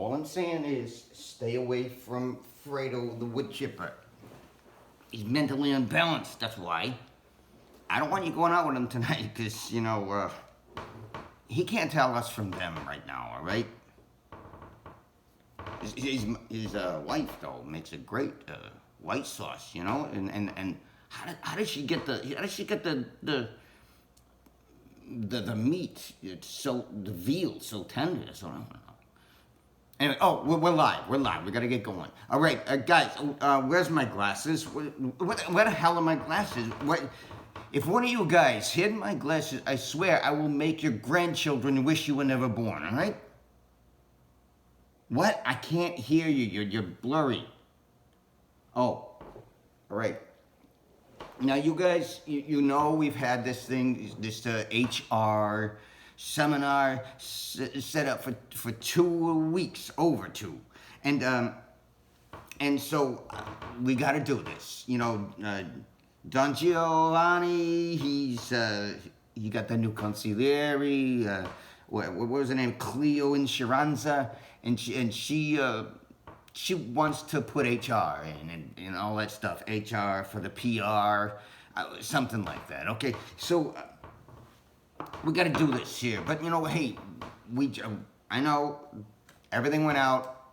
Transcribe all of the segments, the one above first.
All I'm saying is stay away from Fredo the wood chipper. He's mentally unbalanced, that's why. I don't want you going out with him tonight because, he can't tell us from them right now, all right? His wife, though, makes a great white sauce, and how does she get the meat, the veal so tender? So I don't know. Anyway, we're live. We got to get going. All right, guys, where's my glasses? Where the hell are my glasses? If one of you guys hid my glasses, I swear I will make your grandchildren wish you were never born, all right? What? I can't hear you. You're blurry. Oh, all right. Now, you guys, you know we've had this thing, this HR seminar set up for 2 weeks, over 2. And so we got to do this. Don Giovanni, he got the new consigliere, what was her name? Cleo Insuranza, and she wants to put HR in and all that stuff. HR for the PR, something like that. Okay, so we got to do this here. But hey, I know everything went out.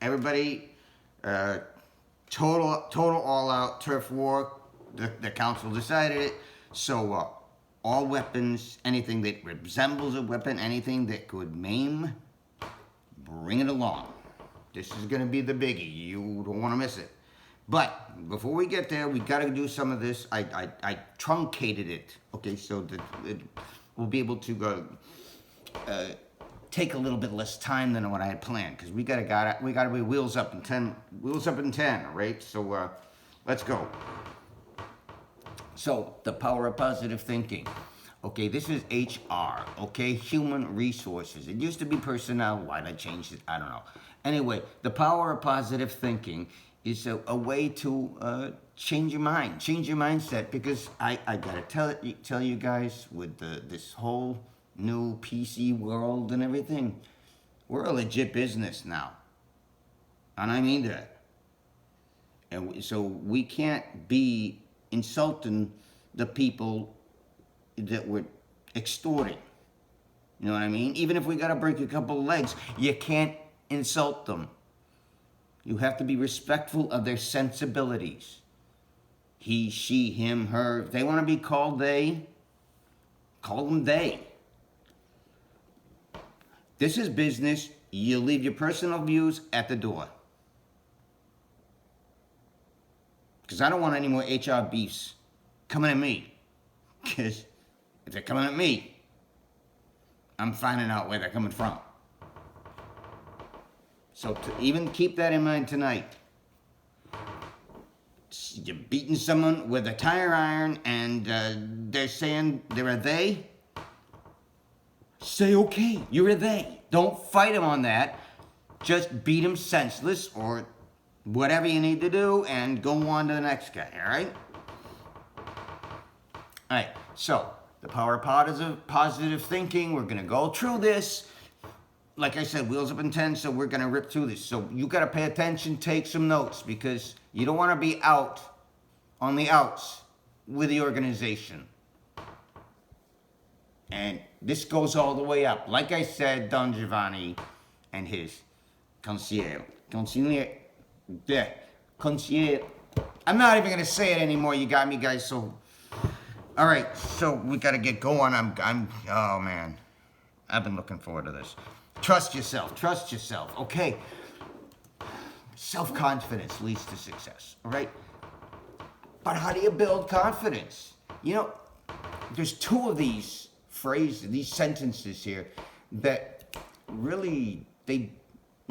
Everybody, total all out turf war. The council decided it. So all weapons, anything that resembles a weapon, anything that could maim, bring it along. This is going to be the biggie. You don't want to miss it. But before we get there, we got to do some of this. I truncated it, okay, so that we'll be able to go take a little bit less time than what I had planned, because we gotta be wheels up in 10, all right? So let's go. So the power of positive thinking. Okay, this is HR, okay? Human resources. It used to be personnel. Why'd I change it? I don't know. Anyway, the power of positive thinking is a way to change your mind, change your mindset, because I gotta tell you guys, with this whole new PC world and everything, we're a legit business now. And I mean that. And so we can't be insulting the people that we're extorting. You know what I mean? Even if we gotta break a couple of legs, you can't insult them. You have to be respectful of their sensibilities. He, she, him, her. If they want to be called they, call them they. This is business. You leave your personal views at the door. Because I don't want any more HR beefs coming at me. Because if they're coming at me, I'm finding out where they're coming from. So to even keep that in mind tonight. You're beating someone with a tire iron and they're saying they're a they. Say, okay, you're a they. Don't fight them on that. Just beat them senseless or whatever you need to do and go on to the next guy, all right? All right, so the power of positive thinking. We're going to go through this. Like I said, wheels up in 10, so we're going to rip through this. So you got to pay attention, take some notes, because you don't want to be out on the outs with the organization. And this goes all the way up. Like I said, Don Giovanni and his concierge. I'm not even going to say it anymore. You got me, guys. So, all right. So we got to get going. Oh, man. I've been looking forward to this. Trust yourself, okay? Self-confidence leads to success, all right? But how do you build confidence? There's 2 of these phrases, these sentences here, that really, they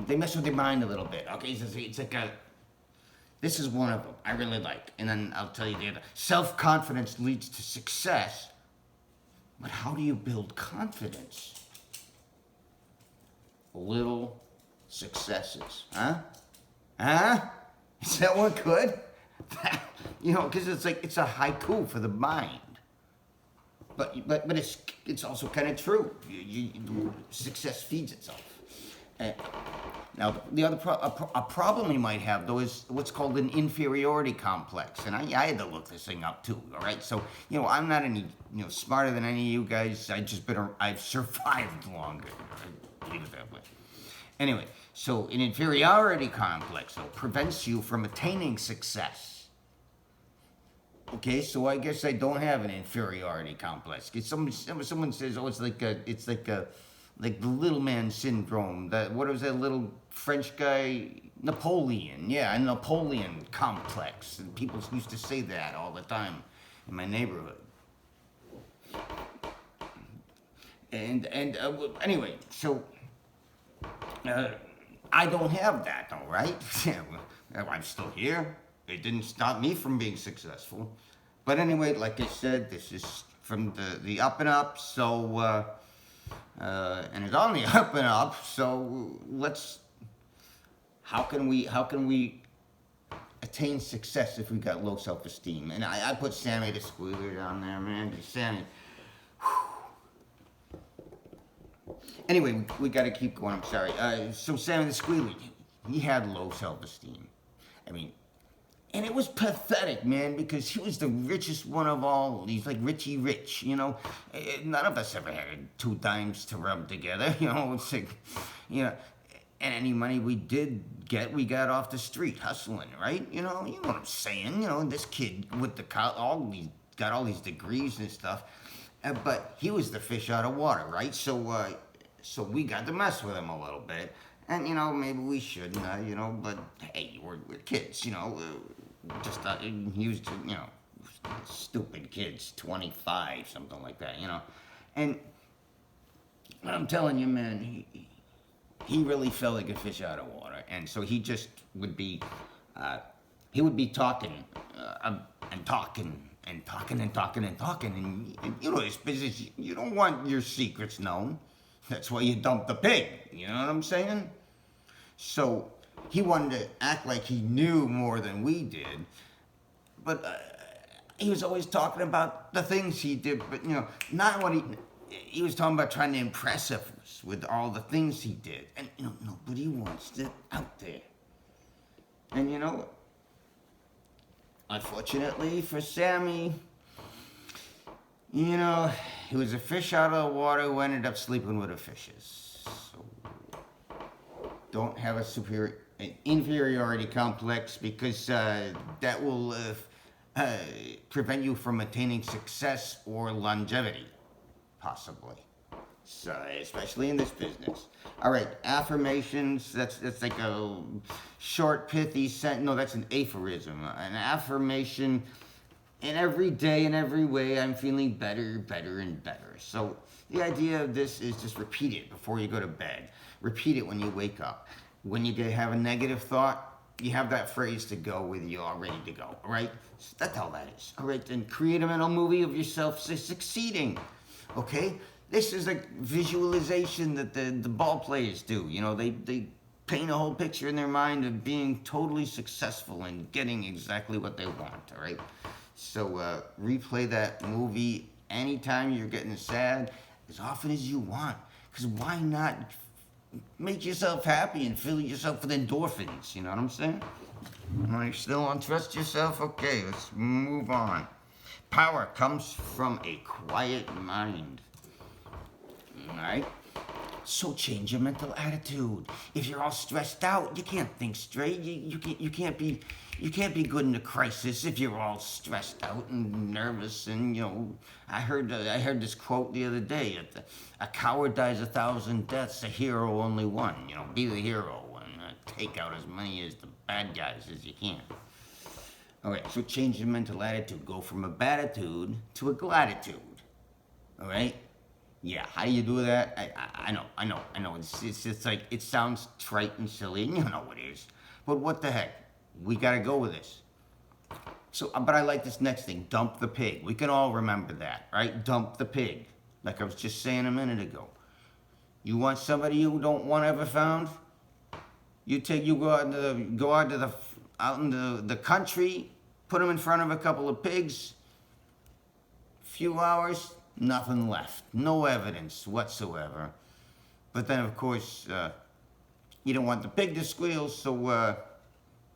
mess with your mind a little bit, okay? It's like this is one of them I really like, and then I'll tell you the other. Self-confidence leads to success, but how do you build confidence? Little successes, huh? Is that one good? Because it's a haiku for the mind. But it's also kind of true. Success feeds itself. Uh, Now, the other a problem you might have though is what's called an inferiority complex, and I had to look this thing up too. All right, so I'm not any smarter than any of you guys. I've survived longer. Right? Leave it that way. Anyway, so an inferiority complex though prevents you from attaining success. Okay, so I guess I don't have an inferiority complex. Cause someone says, oh, like the little man syndrome. What was that little French guy? Napoleon. Yeah, a Napoleon complex. And people used to say that all the time in my neighborhood. And anyway, so I don't have that though, right? Well, I'm still here. It didn't stop me from being successful. But anyway, like I said, this is from the up and up. So. And it's on the up and up. So how can we attain success if we got low self-esteem? And I put Sammy the Squealer down there, man. Sammy. Anyway, we got to keep going. I'm sorry. So Sammy the Squealer, he had low self-esteem. I mean, and it was pathetic, man, because he was the richest one of all. He's like Richie Rich, None of us ever had 2 dimes to rub together, It's like, and any money we did get, we got off the street hustling, right? You know what I'm saying? This kid with got all these degrees and stuff, but he was the fish out of water, right? So we got to mess with him a little bit. And, maybe we shouldn't, but hey, we're kids, just used to, stupid kids, 25, something like that, And I'm telling you, man, he really felt like a fish out of water. And so he just would be, talking and talking and talking and talking and talking. And this business, you don't want your secrets known. That's why you dump the pig. You know what I'm saying? So he wanted to act like he knew more than we did, but he was always talking about the things he did, but not what he was talking about, trying to impress us with all the things he did, and nobody wants it out there. And unfortunately for Sammy, he was a fish out of the water who ended up sleeping with the fishes. Don't have an inferiority complex, because that will prevent you from attaining success or longevity, possibly. So, especially in this business. All right, affirmations. That's like a short, pithy sentence. No, that's an aphorism. An affirmation. And every day, in every way, I'm feeling better, better, and better. So the idea of this is just repeat it before you go to bed. Repeat it when you wake up. When you have a negative thought, you have that phrase to go with you all ready to go, all right? So that's all that is, all right? Then create a mental movie of yourself succeeding, okay? This is like visualization that the ball players do. They paint a whole picture in their mind of being totally successful and getting exactly what they want, all right? So replay that movie anytime you're getting sad, as often as you want. Because why not make yourself happy and fill yourself with endorphins? You know what I'm saying? Are you still on trust yourself? Okay, let's move on. Power comes from a quiet mind. All right? So change your mental attitude. If you're all stressed out, you can't think straight. You can't be good in a crisis if you're all stressed out and nervous. And I heard this quote the other day: "A coward dies 1,000 deaths, a hero only one." Be the hero and take out as many as the bad guys as you can. All right, so change your mental attitude. Go from a bad-attitude to a gratitude. All right. Yeah, how do you do that? I know. It's like, it sounds trite and silly, and you know it is. But what the heck? We gotta go with this. So, but I like this next thing, dump the pig. We can all remember that, right? Dump the pig. Like I was just saying a minute ago. You want somebody you don't want ever found? You go out into the country, put them in front of a couple of pigs, few hours, nothing left. No evidence whatsoever. But then, of course, You don't want the pig to squeal, so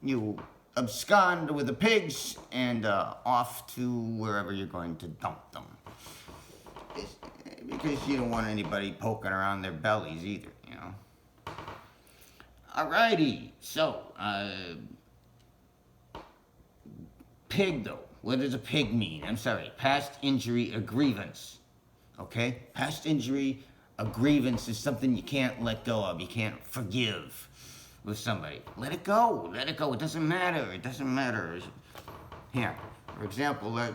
you abscond with the pigs and off to wherever you're going to dump them. Because you don't want anybody poking around their bellies either, you know. Alrighty, so, pig though. What does a pig mean? I'm sorry, past injury, a grievance. Okay? Past injury, a grievance is something you can't let go of. You can't forgive with somebody. Let it go. Let it go. It doesn't matter. It doesn't matter. Here, for example, a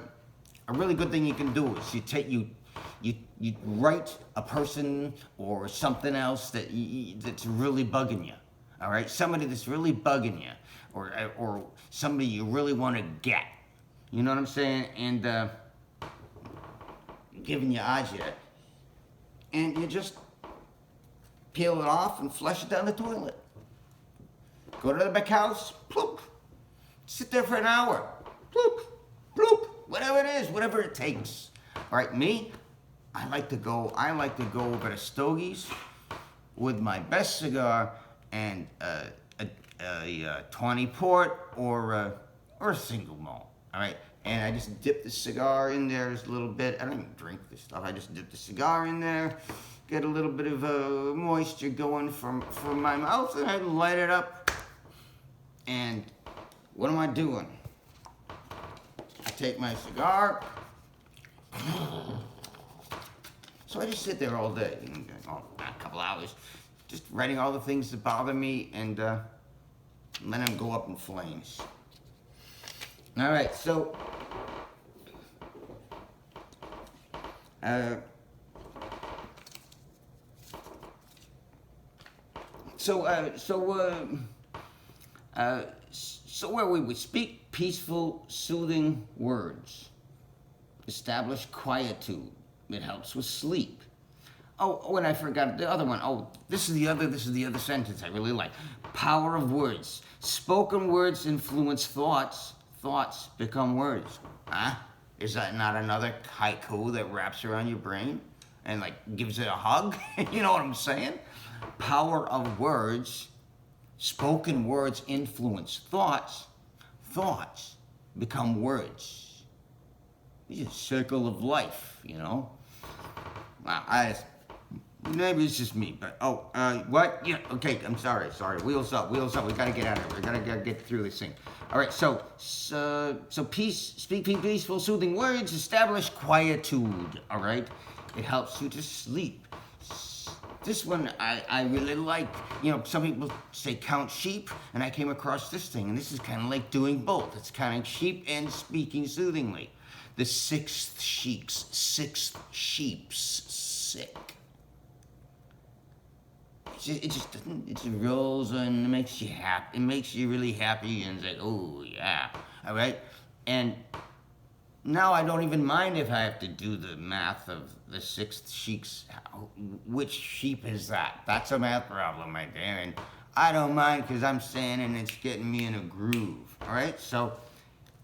really good thing you can do is you write a person or something else that's really bugging you. All right? Somebody that's really bugging you, or somebody you really want to get. You know what I'm saying? And giving you agita. And you just peel it off and flush it down the toilet. Go to the back house, ploop. Sit there for an hour, ploop, ploop. Whatever it is, whatever it takes. All right, me, I like to go over to Stogie's with my best cigar and a 20 port or a single malt. All right, and I just dip the cigar in there just a little bit. I don't even drink this stuff. I just dip the cigar in there, get a little bit of moisture going from my mouth, and I light it up. And what am I doing? I take my cigar. So I just sit there all day, a couple hours, just writing all the things that bother me, and let them go up in flames. All right, so where we would speak peaceful, soothing words, establish quietude. It helps with sleep. Oh, and I forgot the other one. Oh, this is the other sentence I really like. Power of words. Spoken words influence thoughts. Thoughts become words. Huh? Is that not another haiku that wraps around your brain and like gives it a hug? You know what I'm saying? Power of words. Spoken words influence thoughts. Thoughts become words. It's a circle of life, you know? Wow, maybe it's just me, but what? Yeah, okay, I'm sorry. Wheels up. We gotta get out of here. We gotta get through this thing. All right, so speak peaceful, soothing words, establish quietude. All right, it helps you to sleep. This one I really like. You know, some people say count sheep, and I came across this thing, and this is kind of like doing both. It's counting sheep and speaking soothingly. The sixth sheep's sick. It just rolls and it makes you happy. It makes you really happy, and it's like, oh yeah, all right. And now I don't even mind if I have to do the math of the sixth sheep's. Which sheep is that? That's a math problem right there, and I don't mind because I'm saying and it's getting me in a groove. All right, so.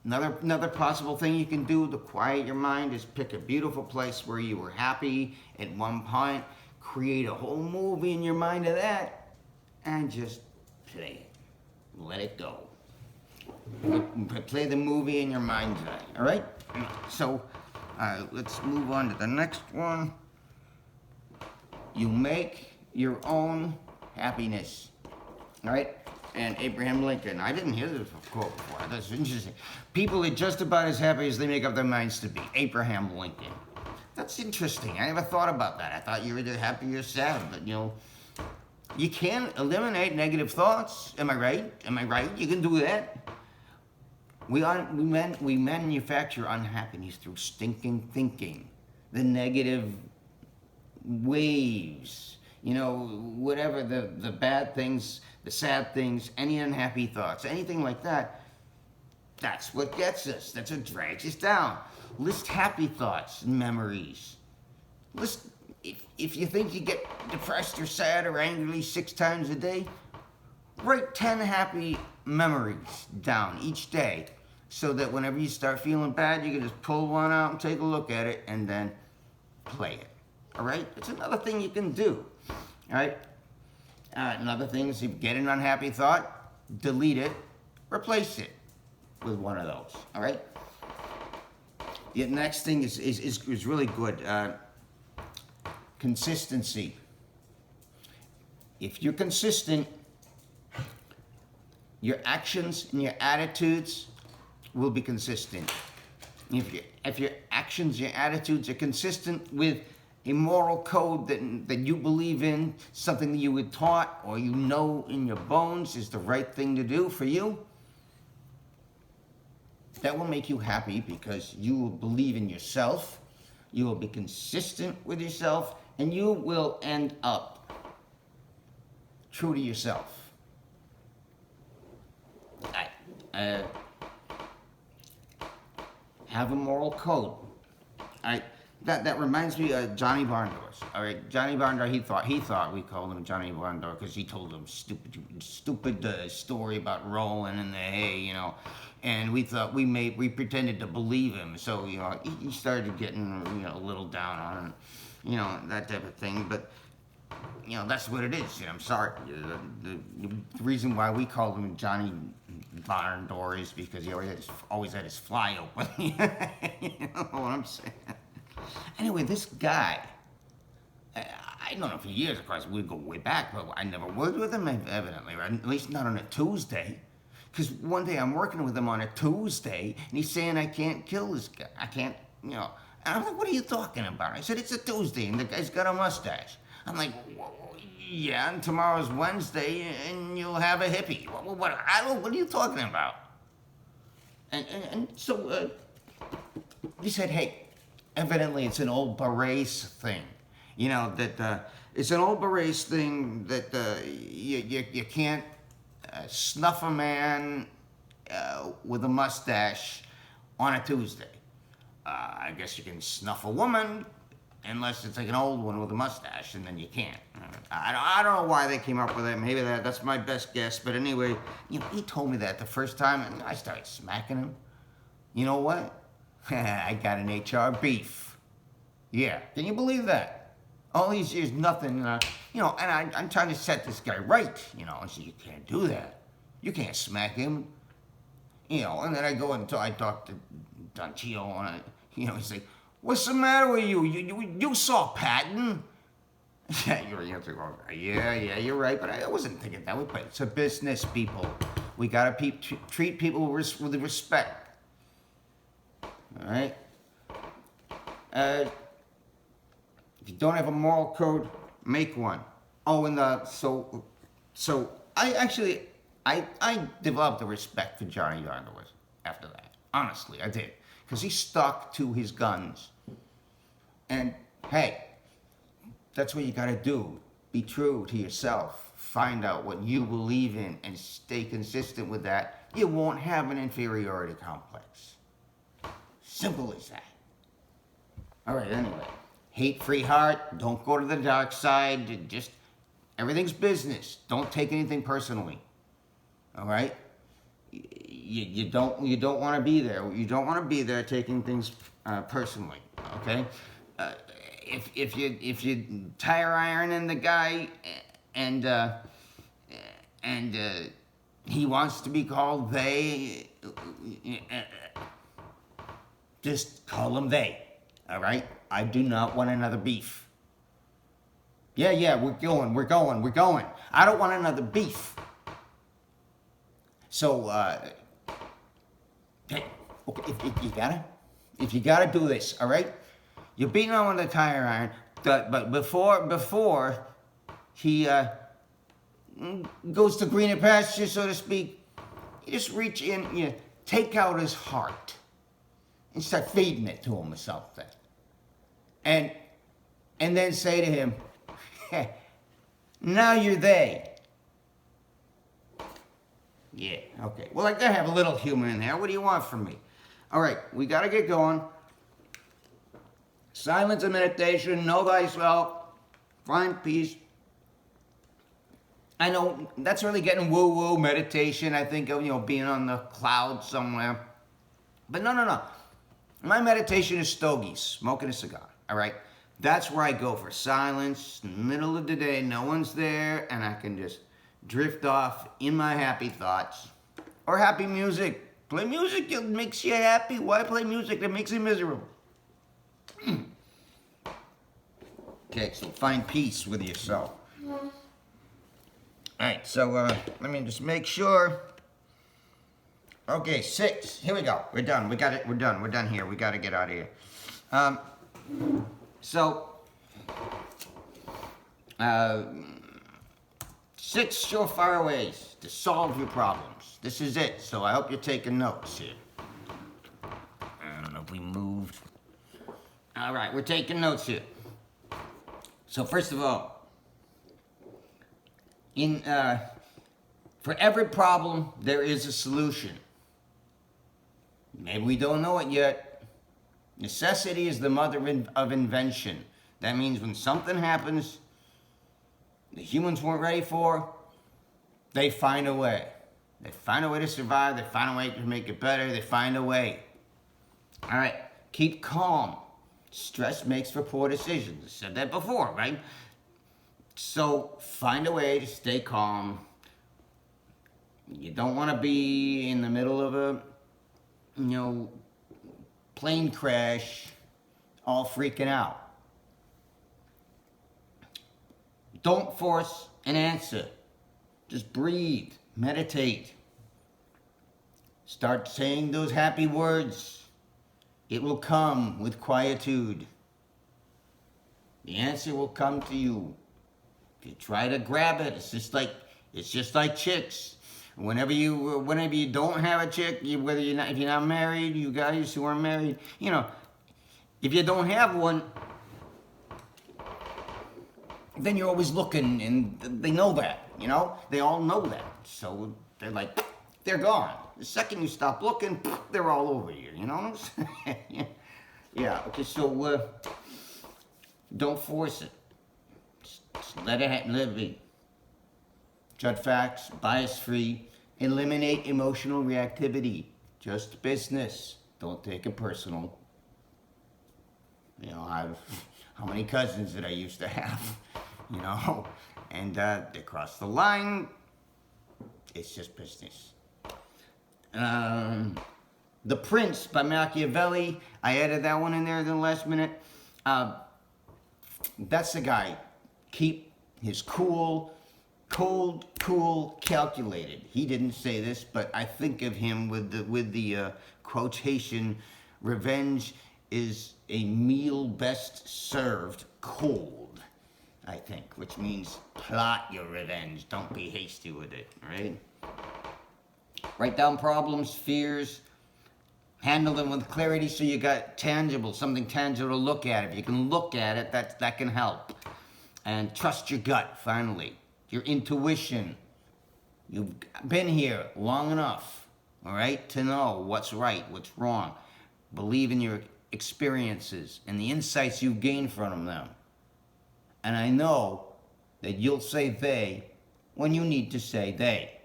Another possible thing you can do to quiet your mind is pick a beautiful place where you were happy at one point, create a whole movie in your mind of that, and just play it. Let it go. Play the movie in your mind today, all right? So let's move on to the next one. You make your own happiness, all right? And Abraham Lincoln. I didn't hear this quote before. That's interesting. People are just about as happy as they make up their minds to be. Abraham Lincoln. That's interesting. I never thought about that. I thought you were either happy or sad, but you know, you can eliminate negative thoughts. Am I right? Am I right? You can do that. We manufacture unhappiness through stinking thinking. The negative waves. You know, whatever the bad things, the sad things, any unhappy thoughts, anything like that, that's what gets us. That's what drags us down. List happy thoughts and memories. List, if you think you get depressed or sad or angry 6 times a day, write 10 happy memories down each day so that whenever you start feeling bad, you can just pull one out and take a look at it and then play it. All right? It's another thing you can do. All right? Another thing is, if you get an unhappy thought, delete it, replace it with one of those. All right. The next thing is really good. Consistency. If you're consistent, your actions and your attitudes will be consistent. If your actions, your attitudes are consistent with a moral code that you believe in, something that you were taught or you know in your bones is the right thing to do for you, that will make you happy because you will believe in yourself, you will be consistent with yourself, and you will end up true to yourself. Have a moral code. That reminds me of Johnny Barndoors. All right, Johnny Barndoor. He thought we called him Johnny Barndoor because he told him stupid story about rolling in the hay, you know, and we thought we pretended to believe him. So you know, he started getting a little down on it, you know, that type of thing. But you know, that's what it is. You know, I'm sorry. The reason why we called him Johnny Barn Door is because he always had his fly open. You know what I'm saying? Anyway, this guy, I know him for years. Of course, we go way back, but I never worked with him, evidently, right? At least not on a Tuesday. Because one day I'm working with him on a Tuesday, and he's saying I can't kill this guy. I can't, you know. And I'm like, what are you talking about? I said, it's a Tuesday, and the guy's got a mustache. I'm like, yeah, and tomorrow's Wednesday, and you'll have a hippie. What are you talking about? And so he said, hey, evidently it's an old berets thing. You know, that it's an old berets thing that you can't snuff a man with a mustache on a Tuesday. I guess you can snuff a woman, unless it's like an old one with a mustache, and then you can't. I don't know why they came up with it. Maybe that's my best guess. But anyway, you know, he told me that the first time, and I started smacking him. You know what? I got an HR beef. Yeah, can you believe that? All these years, nothing. You know, and I'm trying to set this guy right. You know, and so you can't do that. You can't smack him. You know, and then I go and I talk to Don Chio, and you know, he's like, what's the matter with you? You saw Patton. Yeah, yeah, you're right, but I wasn't thinking that way. But it's a business, people. We gotta treat people with respect. All right. If you don't have a moral code, make one. Oh, and so I developed a respect for Johnny Barndoors after that. Honestly, I did, because he stuck to his guns. And hey, that's what you gotta do. Be true to yourself. Find out what you believe in and stay consistent with that. You won't have an inferiority complex. Simple as that. All right, anyway. Hate-free heart. Don't go to the dark side. Just, everything's business. Don't take anything personally. All right? You don't want to be there. You don't want to be there taking things personally. Okay? If you tire ironing the guy and he wants to be called they, just call him they. All right? I do not want another beef. Yeah, we're going. I don't want another beef. So, hey, okay, if you gotta do this, all right? You're beating on with the tire iron, but before he goes to greener pasture, so to speak, you just reach in, you take out his heart and start feeding it to him or something, and then say to him, now you're they. Yeah, okay. Well, I gotta have a little humor in there. What do you want from me? All right, we gotta get going. Silence and meditation, know thyself, find peace. I know that's really getting woo-woo, meditation. I think of, being on the cloud somewhere. But no. My meditation is stogies, smoking a cigar, all right? That's where I go for silence, in the middle of the day, no one's there, and I can just drift off in my happy thoughts. Or happy music. Play music that makes you happy. Why play music that makes you miserable? Okay, so find peace with yourself. Alright, so let me just make sure. Okay, 6. Here we go. We're done. We got it. We're done. We're done here. We got to get out of here. So, 6 surefire ways to solve your problems. This is it. So I hope you're taking notes here. I don't know if we moved. All right, we're taking notes here. So first of all, for every problem, there is a solution. Maybe we don't know it yet. Necessity is the mother of invention. That means when something happens the humans weren't ready for, they find a way. They find a way to survive. They find a way to make it better. They find a way. All right, keep calm. Stress makes for poor decisions. I said that before, right? So find a way to stay calm. You don't want to be in the middle of a, plane crash, all freaking out. Don't force an answer. Just breathe, meditate. Start saying those happy words. It will come with quietude. The answer will come to you. If you try to grab it, it's just like chicks. Whenever you don't have a chick, if you're not married, you guys who are married, if you don't have one, then you're always looking, and they know that, they all know that. So they're gone. The second you stop looking, they're all over you. You know what I'm saying? Yeah. Okay. So don't force it. Just let it be. Judge facts, bias-free, eliminate emotional reactivity. Just business. Don't take it personal. How many cousins did I used to have? And they crossed the line. It's just business. The Prince by Machiavelli. I added that one in there in the last minute. That's the guy. Keep his cool. Cold, cool, calculated. He didn't say this, but I think of him with the quotation, revenge is a meal best served cold, I think, which means plot your revenge. Don't be hasty with it, right? Write down problems, fears, handle them with clarity so you got something tangible to look at. If you can look at it, that can help. And trust your gut, finally. Your intuition. You've been here long enough, all right, to know what's right, what's wrong. Believe in your experiences and the insights you've gained from them. And I know that you'll say they when you need to say they.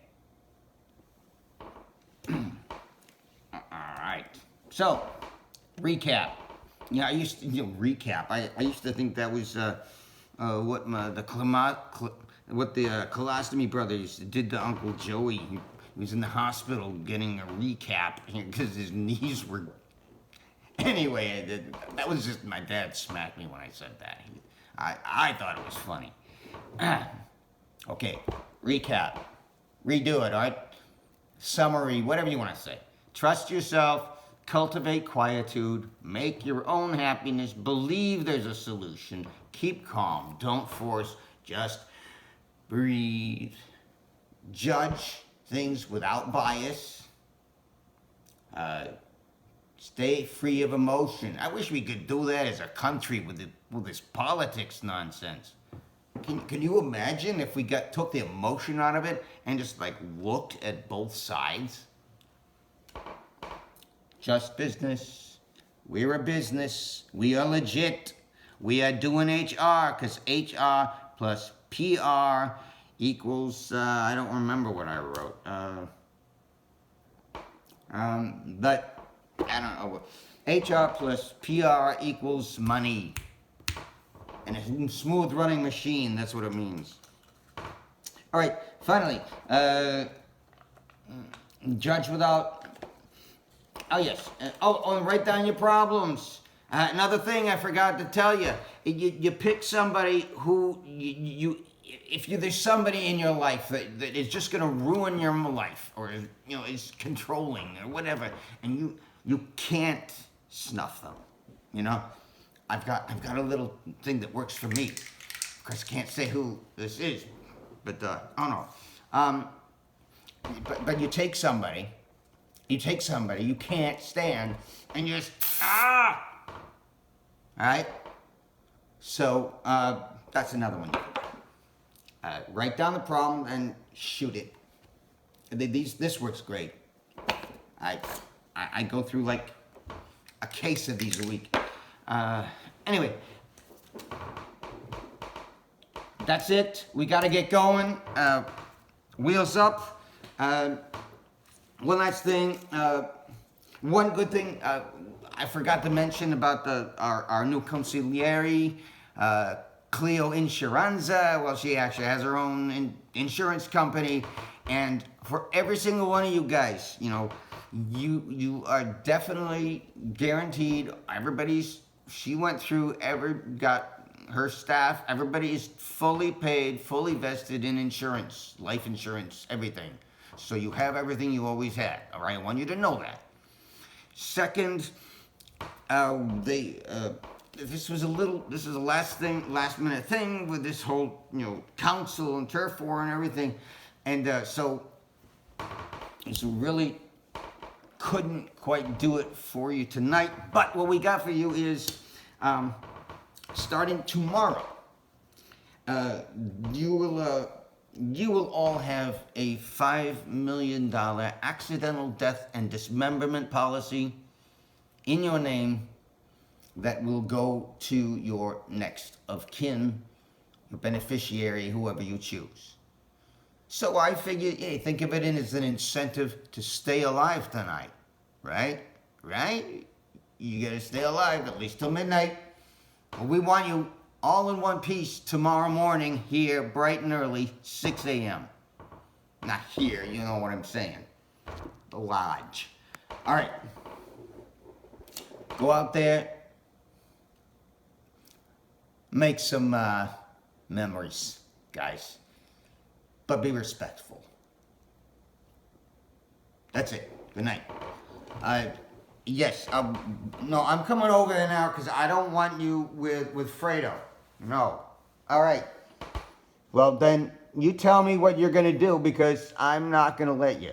All right. So, recap. Yeah, I used to recap. I used to think that was what the Colostomy brothers did to Uncle Joey. He was in the hospital getting a recap because his knees were... Anyway, that was just... My dad smacked me when I said that. I thought it was funny. Okay, recap. Redo it, all right? Summary, whatever you want to say. Trust yourself. Cultivate quietude. Make your own happiness. Believe there's a solution. Keep calm. Don't force. Just... breathe. Judge things without bias. Stay free of emotion. I wish we could do that as a country with this politics nonsense. Can you imagine if we took the emotion out of it and just looked at both sides? Just business. We're a business. We are legit. We are doing HR because HR plus PR equals, I don't remember what I wrote. But, I don't know. HR plus PR equals money. and a smooth running machine. That's what it means. All right, finally, judge without. Oh yes. And write down your problems. Another thing I forgot to tell you. You pick somebody who there's somebody in your life that is just going to ruin your life, or is controlling or whatever, and you can't snuff them. I've got a little thing that works for me. Of course, I can't say who this is, but oh no. But you take somebody you can't stand, and you just all right. So that's another one. Write down the problem and shoot it. This works great. I go through like a case of these a week. Anyway, that's it. We got to get going. Wheels up. One last thing. One good thing I forgot to mention about our new consigliere, Cleo Insuranza. Well, she actually has her own insurance company, and for every single one of you guys, you are definitely guaranteed. She went through, got her staff. Everybody is fully paid, fully vested in insurance, life insurance, everything. So you have everything you always had. All right, I want you to know that. Second, this is a last minute thing with this whole, council and turf war and everything. And so really couldn't quite do it for you tonight. But what we got for you is, starting tomorrow, you will all have a $5 million accidental death and dismemberment policy in your name that will go to your next of kin, your beneficiary, whoever you choose. So I figured, think of it as an incentive to stay alive tonight, right? Right? You gotta stay alive at least till midnight. Well, we want you all in one piece tomorrow morning here, bright and early, 6 a.m. Not here, you know what I'm saying. The lodge. All right. Go out there. Make some memories, guys. But be respectful. That's it. Good night. Yes, no, I'm coming over there now because I don't want you with Fredo. No. All right. Well, then you tell me what you're going to do because I'm not going to let you.